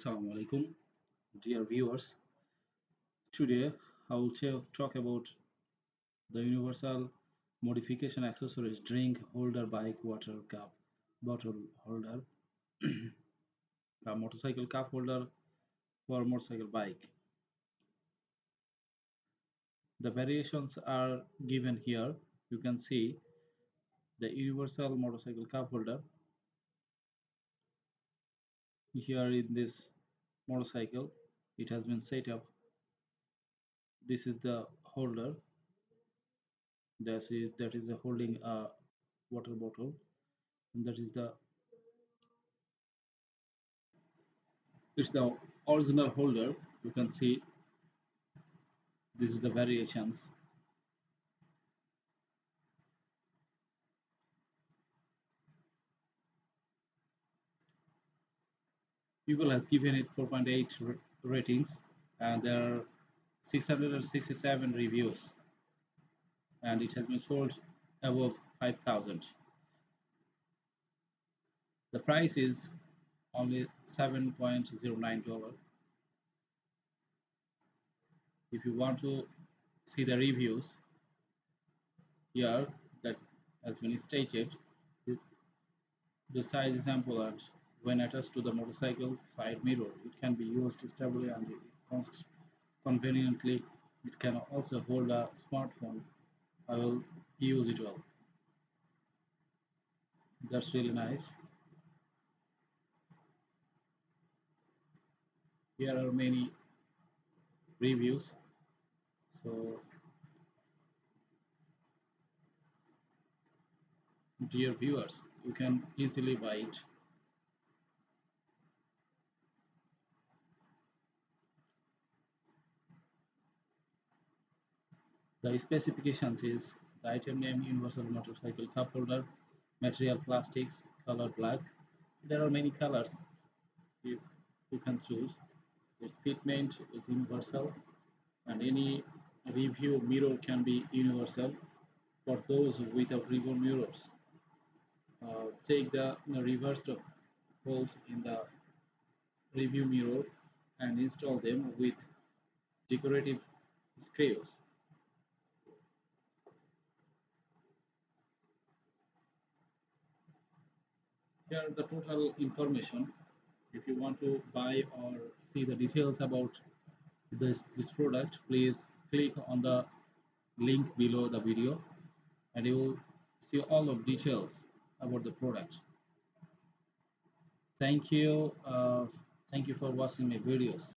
Assalamu alaikum, dear viewers. Today I will talk about the universal modification accessories drink holder, bike water cup, bottle holder, a motorcycle cup holder for motorcycle bike. The variations are given here. You can see the universal motorcycle cup holder here in this motorcycle. It has been set up. This is the holder. That is holding a water bottle. And that is the it's the original holder. You can see this is the variations. People has given it 4.8 ratings, and there are 667 reviews, and it has been sold above 5,000. The price is only $7.09. If you want to see the reviews here that has been stated, the size is ample, and when attached to the motorcycle side mirror, it can be used stably and conveniently. It can also hold a smartphone. I will use it well. That's really nice. Here are many reviews. So, dear viewers, you can easily buy it. The specifications is the item name universal motorcycle cup holder, material plastics, color black. There are many colors you can choose. Its fitment is universal, and any review mirror can be universal for those without review mirrors. Take the reversed holes in the review mirror and install them with decorative screws. Here the total information. If you want to buy or see the details about this product, please click on the link below the video, and you will see all of details about the product. Thank you. Thank you for watching my videos.